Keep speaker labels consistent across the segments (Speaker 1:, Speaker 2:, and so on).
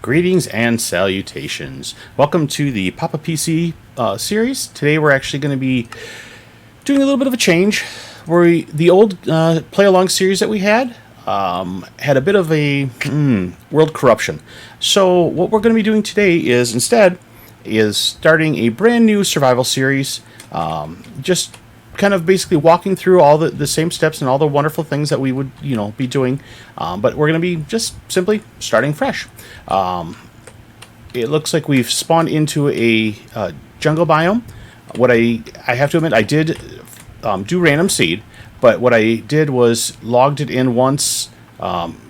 Speaker 1: Greetings and salutations. Welcome to the PapaPC series. Today we're actually going to be doing a little bit of a change. The old play-along series that we had a bit of a world corruption. So what we're going to be doing today is instead starting a brand new survival series. Just kind of basically walking through all the same steps and all the wonderful things that we would be doing, but we're going to be just simply starting fresh. It looks like we've spawned into a jungle biome. What I have to admit, I did do random seed, but what I did was logged it in once,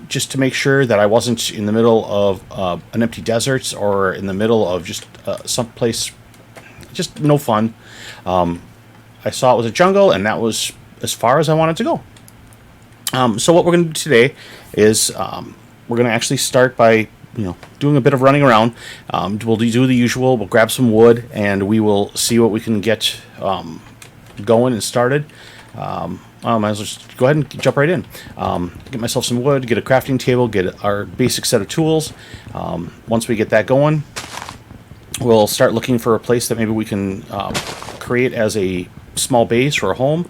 Speaker 1: just to make sure that I wasn't in the middle of an empty desert or in the middle of just someplace just no fun. I saw it was a jungle, and that was as far as I wanted to go. So what we're going to do today is we're going to actually start by doing a bit of running around. We'll do the usual. We'll grab some wood, and we will see what we can get going and started. I might as well just go ahead and jump right in. Get myself some wood, get a crafting table, get our basic set of tools. Once we get that going, we'll start looking for a place that maybe we can create as a small base or a home.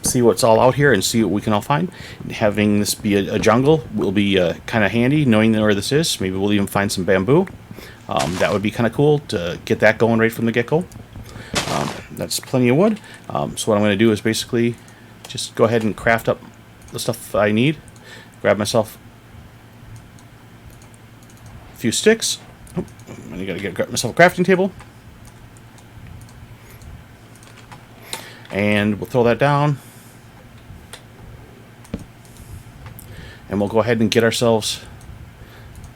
Speaker 1: See what's all out here and see what we can all find. Having this be a jungle will be kind of handy, knowing where this is. Maybe we'll even find some bamboo. That would be kind of cool to get that going right from the get-go. That's plenty of wood. So what I'm going to do is basically just go ahead and craft up the stuff I need. Grab myself a few sticks. I got to grab myself a crafting table. And we'll throw that down. And we'll go ahead and get ourselves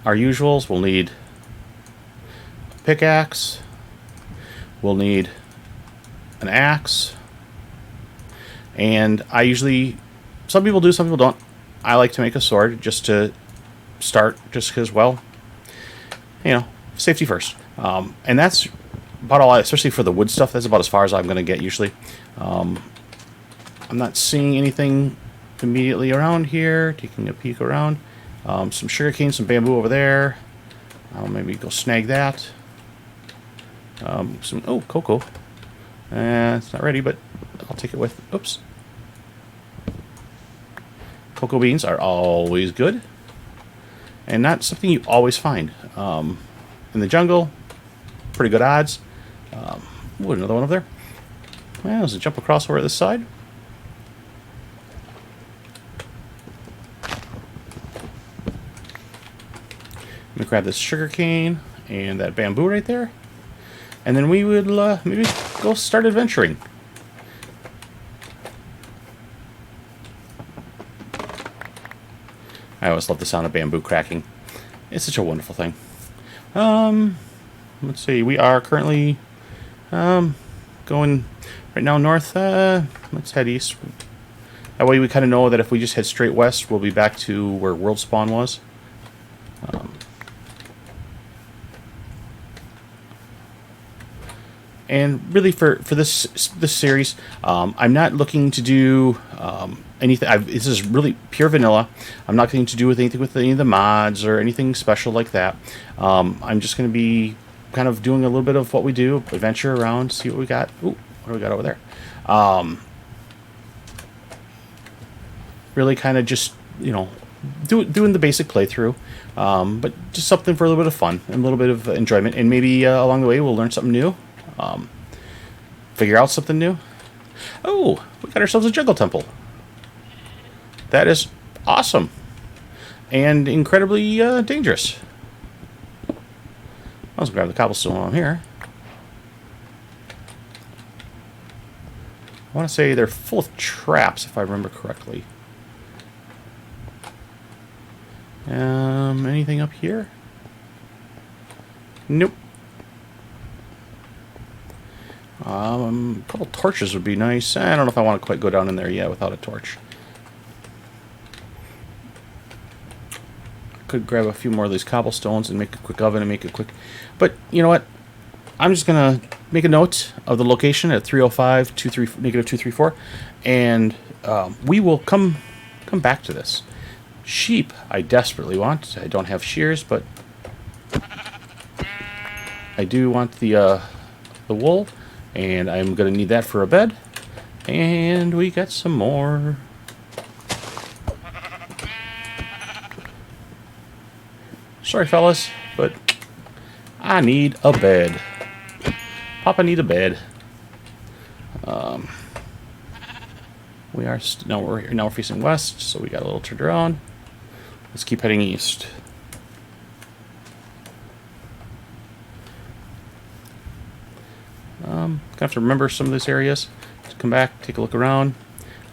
Speaker 1: our usuals. We'll need a pickaxe. We'll need an axe. And some people do, some people don't. I like to make a sword just to start, just because, well, safety first. And that's about all, especially for the wood stuff. That's about as far as I'm going to get usually. I'm not seeing anything immediately around here. Taking a peek around. Some sugarcane, some bamboo over there. I'll maybe go snag that. Cocoa. It's not ready, but I'll take it with. Oops. Cocoa beans are always good, and not something you always find in the jungle. Pretty good odds. Another one over there. Well, let's jump across over to this side. Let me grab this sugar cane and that bamboo right there. And then we would maybe go start adventuring. I always love the sound of bamboo cracking. It's such a wonderful thing. Let's see. We are currently going right now north. Let's head east. That way we kind of know that if we just head straight west, we'll be back to where world spawn was. And really for this series, I'm not looking to do anything. This is really pure vanilla. I'm not going to do anything with any of the mods or anything special like that. I'm just going to be kind of doing a little bit of what we do, adventure around, see what we got. Ooh, what do we got over there? Really kind of just, doing the basic playthrough, but just something for a little bit of fun and a little bit of enjoyment. And maybe along the way we'll learn something new, figure out something new. Oh, we got ourselves a jungle temple. That is awesome and incredibly dangerous. I'll just grab the cobblestone on here. I want to say they're full of traps, if I remember correctly. Anything up here? Nope. A couple torches would be nice. I don't know if I want to quite go down in there yet without a torch. Could grab a few more of these cobblestones and make a quick oven and make it quick. But you know what? I'm just gonna make a note of the location at 305 -234, and we will come back to this. Sheep I desperately want. I don't have shears, but I do want the wool, and I'm going to need that for a bed. And we got some more. Sorry, fellas, but I need a bed. Papa need a bed. We are now we're facing west, so we got a little turned around. Let's keep heading east. Gonna have to remember some of these areas. To come back, take a look around.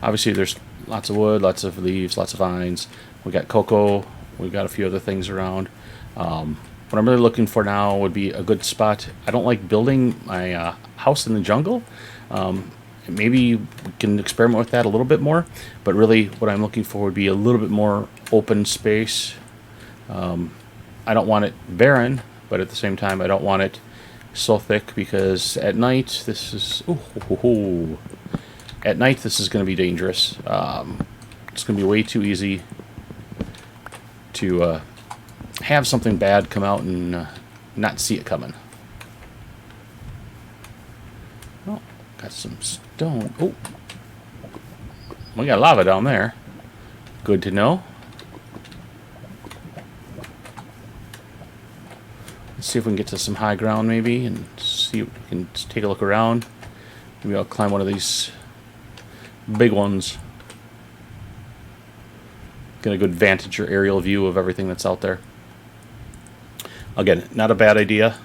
Speaker 1: Obviously, there's lots of wood, lots of leaves, lots of vines. We got cocoa. We've got a few other things around. What I'm really looking for now would be a good spot. I don't like building my house in the jungle. Maybe we can experiment with that a little bit more, but really what I'm looking for would be a little bit more open space. I don't want it barren, but at the same time I don't want it so thick, because at night this is at night this is going to be dangerous. It's going to be way too easy to have something bad come out and not see it coming. Oh, got some stone. Oh, we got lava down there. Good to know. Let's see if we can get to some high ground maybe, and see if we can take a look around. Maybe I'll climb one of these big ones. Get a good vantage or aerial view of everything that's out there. Again, not a bad idea.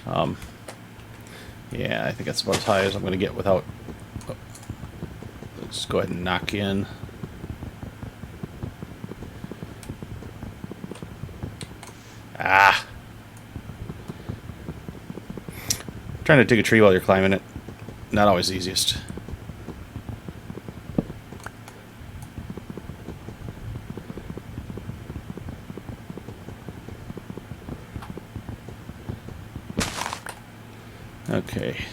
Speaker 1: Yeah, I think that's about as high as I'm going to get without... Oh, let's go ahead and knock in. Ah! Trying to dig a tree while you're climbing it. Not always the easiest. Okay.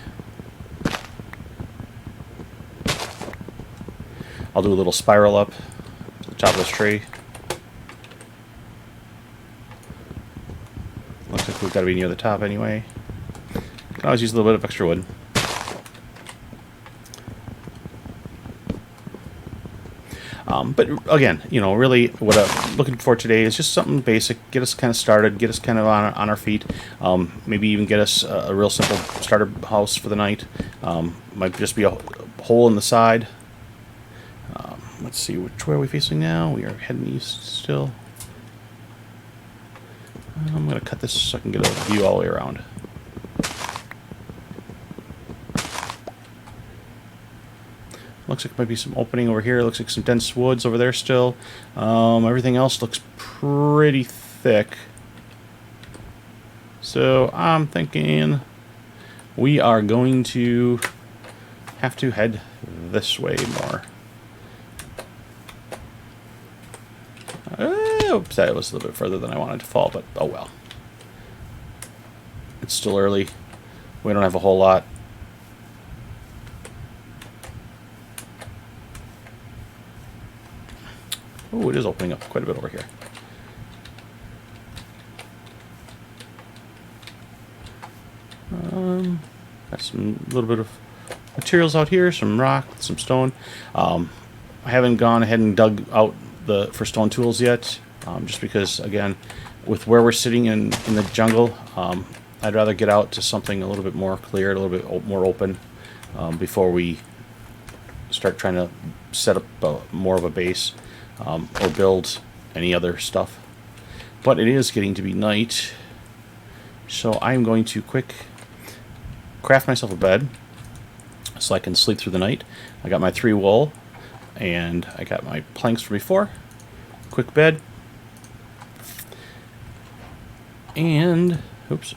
Speaker 1: I'll do a little spiral up to the top of this tree. Looks like we've got to be near the top anyway. Can always use a little bit of extra wood. But again, you know, really what I'm looking for today is just something basic. Get us kind of started, get us kind of on our feet. Maybe even get us a real simple starter house for the night. Might just be a hole in the side. Let's see, which way are we facing now? We are heading east still. I'm going to cut this so I can get a view all the way around. Looks like there might be some opening over here. Looks like some dense woods over there still. Everything else looks pretty thick. So I'm thinking we are going to have to head this way more. Oops, that was a little bit further than I wanted to fall, but oh well. It's still early. We don't have a whole lot. Oh, it is opening up quite a bit over here. Got some little bit of materials out here, some rock, some stone. I haven't gone ahead and dug out for stone tools yet, just because, again, with where we're sitting in the jungle, I'd rather get out to something a little bit more clear, a little bit more open, before we start trying to set up more of a base. Or build any other stuff. But it is getting to be night, so I'm going to craft myself a bed so I can sleep through the night. I got my 3 wool, and I got my planks from before. Quick bed. And, oops.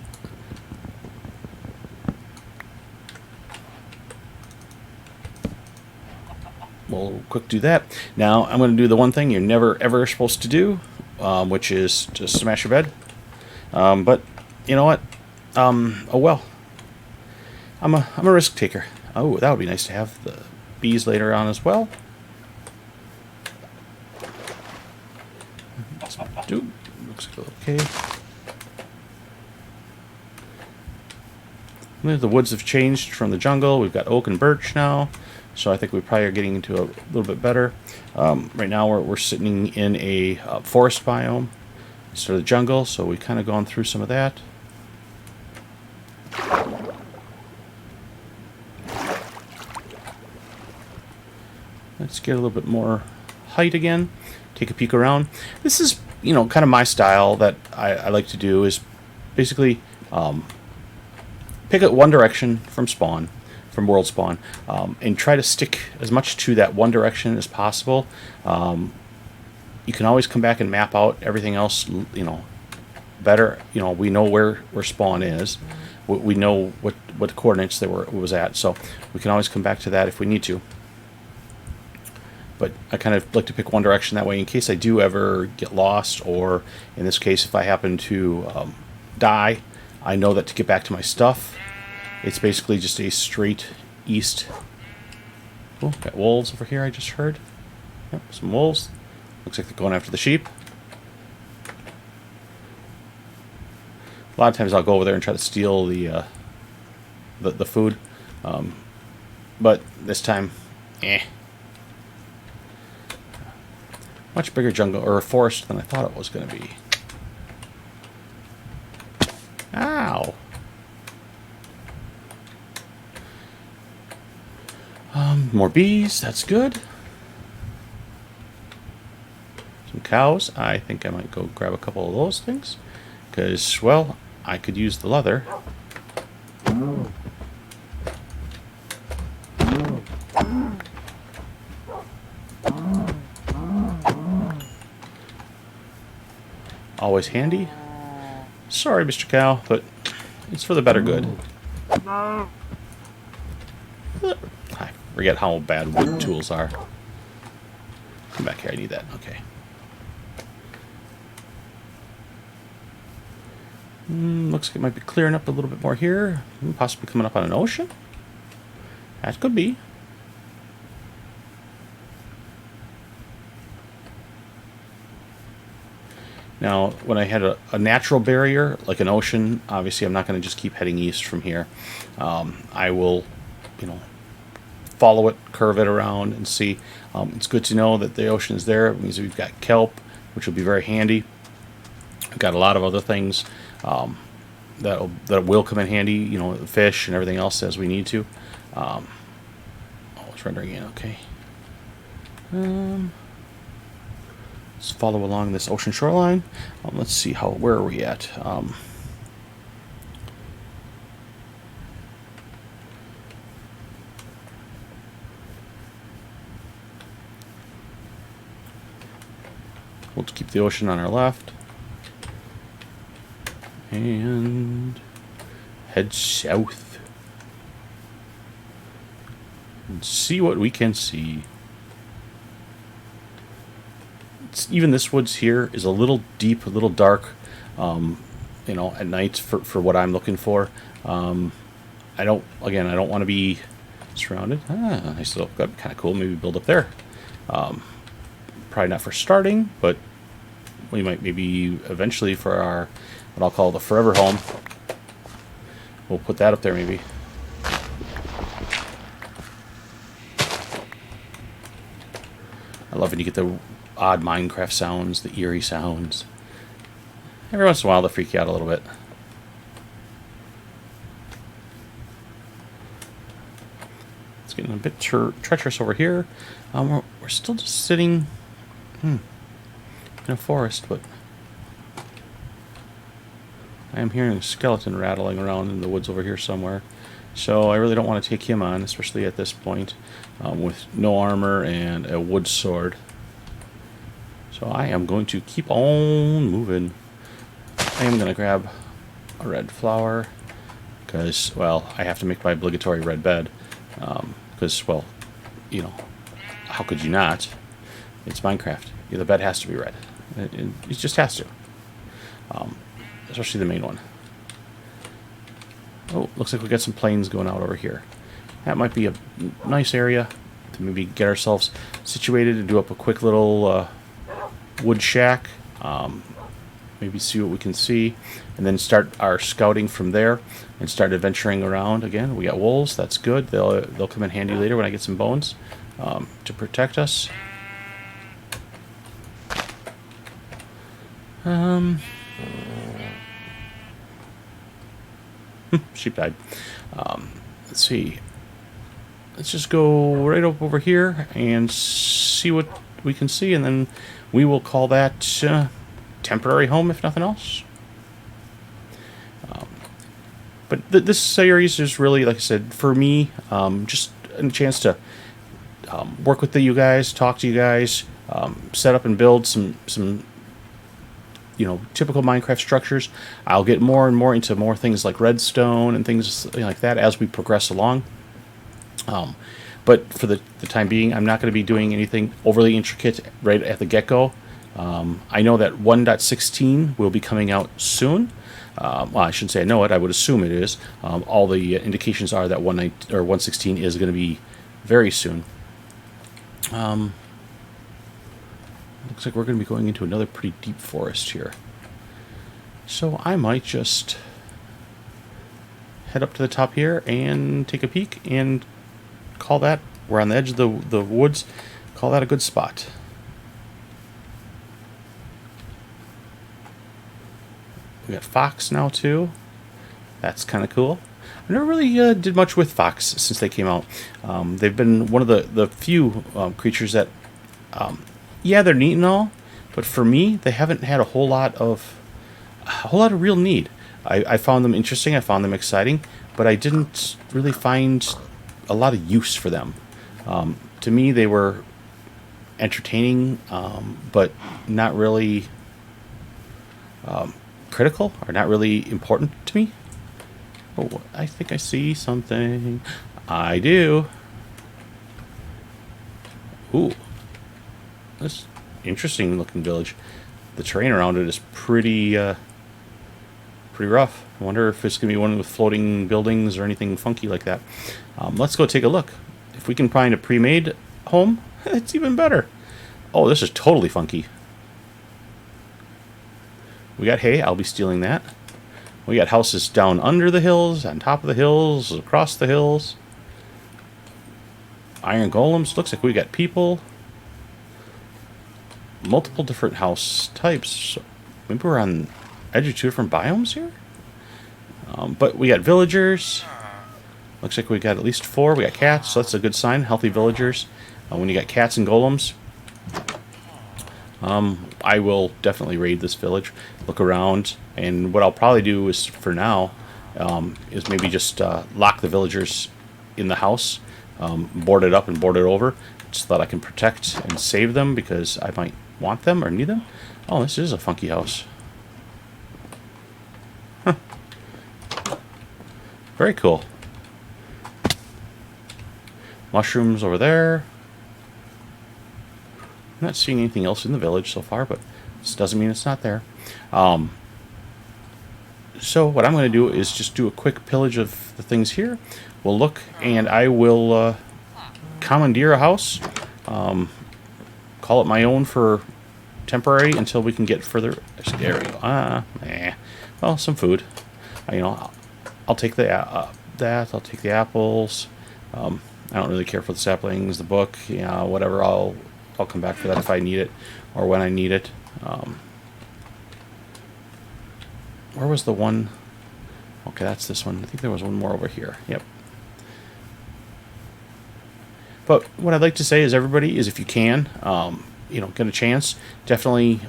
Speaker 1: We'll quick do that. Now I'm going to do the one thing you're never ever supposed to do, which is to smash your bed. But you know what? Oh well. I'm a risk taker. Oh, that would be nice to have the bees later on as well. Looks like okay. The woods have changed from the jungle. We've got oak and birch now, so I think we probably are getting into a little bit better. Right now we're sitting in a forest biome instead of the jungle, so we've kind of gone through some of that. Let's get a little bit more height again. Take a peek around. This is, kind of my style that I like to do is basically pick up one direction from spawn, from world spawn, and try to stick as much to that one direction as possible. You can always come back and map out everything else, better. We know where spawn is. We know what coordinates it was at, so we can always come back to that if we need to. But I kind of like to pick one direction that way in case I do ever get lost, or in this case, if I happen to die, I know that to get back to my stuff, it's basically just a straight east. Oh, got wolves over here, I just heard. Yep, some wolves. Looks like they're going after the sheep. A lot of times I'll go over there and try to steal the food. But this time, much bigger jungle, or a forest, than I thought it was going to be. Ow! More bees, that's good. Some cows. I think I might go grab a couple of those things. Because, well, I could use the leather. Always handy. Sorry, Mr. Cow, but it's for the better good. I forget how bad wood tools are. Come back here, I need that. Okay. Looks like it might be clearing up a little bit more here. Possibly coming up on an ocean? That could be. Now, when I had a natural barrier, like an ocean, obviously I'm not going to just keep heading east from here. I will, follow it, curve it around, and see. It's good to know that the ocean is there. It means we've got kelp, which will be very handy. We've got a lot of other things that will come in handy, fish and everything else as we need to. It's rendering in, okay. Let's follow along this ocean shoreline. Let's see where are we at? We'll keep the ocean on our left. And head south. And see what we can see. Even this woods here is a little deep, a little dark, at night for what I'm looking for. I don't want to be surrounded. Nice little, that'd be kind of cool. Maybe build up there. Probably not for starting, but we might maybe eventually for our, what I'll call the forever home. We'll put that up there maybe. I love when you get the odd Minecraft sounds, the eerie sounds. Every once in a while they'll freak you out a little bit. It's getting a bit treacherous over here. We're still just sitting in a forest, but I am hearing a skeleton rattling around in the woods over here somewhere. So I really don't want to take him on, especially at this point, with no armor and a wood sword. So I am going to keep on moving. I am going to grab a red flower because, well, I have to make my obligatory red bed. Because, well, how could you not? It's Minecraft. The bed has to be red. It just has to. Especially the main one. Oh, looks like we got some plains going out over here. That might be a nice area to maybe get ourselves situated and do up a quick little wood shack. maybe see what we can see, and then start our scouting from there and start adventuring around again. We got wolves. That's good. They'll come in handy later when I get some bones to protect us. Sheep died. Let's see. Let's just go right up over here and see what we can see, and then we will call that temporary home, if nothing else. But this series is really, like I said, for me, just a chance to work with you guys, talk to you guys, set up and build some typical Minecraft structures. I'll get more and more into more things like redstone and things like that as we progress along. But for the time being, I'm not going to be doing anything overly intricate right at the get-go. I know that 1.16 will be coming out soon. Well, I shouldn't say I know it. I would assume it is. All the indications are that 1.16 is going to be very soon. Looks like we're going to be going into another pretty deep forest here. So I might just head up to the top here and take a peek and call that, we're on the edge of the woods, call that a good spot. We got fox now too. That's kind of cool. I never really did much with fox since they came out. They've been one of the few creatures that, yeah, they're neat and all, but for me, they haven't had a whole lot of real need. I found them interesting. I found them exciting, but I didn't really find a lot of use for them. To me, they were entertaining, but not really critical or not really important to me. Oh, I think I see something. I do. Ooh. This interesting looking village. The terrain around it is pretty rough. I wonder if it's going to be one with floating buildings or anything funky like that. Let's go take a look. If we can find a pre-made home, it's even better. Oh, this is totally funky. We got hay. I'll be stealing that. We got houses down under the hills, on top of the hills, across the hills. Iron golems. Looks like we got people. Multiple different house types. Maybe we're on edge of two different biomes here. But we got villagers. Looks like we got at least 4. We got cats, so that's a good sign. Healthy villagers. When you got cats and golems, I will definitely raid this village, look around, and what I'll probably do is, for now, is maybe just lock the villagers in the house, board it up and board it over, so that I can protect and save them, because I might want them or need them. Oh, this is a funky house. Huh. Very cool. Mushrooms over there. I'm not seeing anything else in the village so far, but this doesn't mean it's not there. So what I'm going to do is just do a quick pillage of the things here. We'll look, and I will commandeer a house, call it my own for temporary until we can get further. There we go. Well, some food. I'll take the I'll take the apples. I don't really care for the saplings, the book, whatever. I'll come back for that if I need it or when I need it. Where was the one? Okay, that's this one. I think there was one more over here. Yep. But what I'd like to say is, everybody, is if you can, get a chance, definitely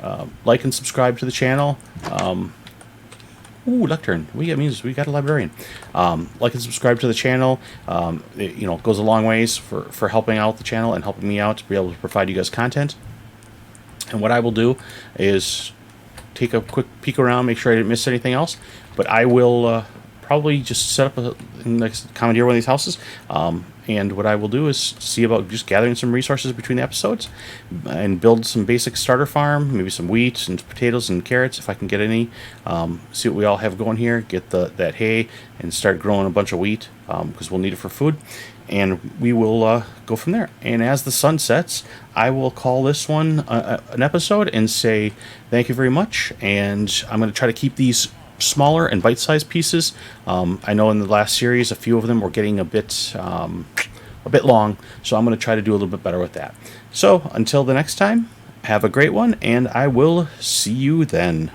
Speaker 1: like and subscribe to the channel. Ooh, lectern. That means we got a librarian. Like and subscribe to the channel. It goes a long ways for helping out the channel and helping me out to be able to provide you guys content. And what I will do is take a quick peek around, make sure I didn't miss anything else. But I will probably just set up commandeer one of these houses. And what I will do is see about just gathering some resources between the episodes and build some basic starter farm, maybe some wheat and potatoes and carrots if I can get any. See what we all have going here, get that hay and start growing a bunch of wheat because we'll need it for food. And we will go from there. And as the sun sets, I will call this one an episode and say thank you very much. And I'm going to try to keep these smaller and bite-sized pieces. I know in the last series, a few of them were getting a bit long, so I'm going to try to do a little bit better with that. So until the next time, have a great one, and I will see you then.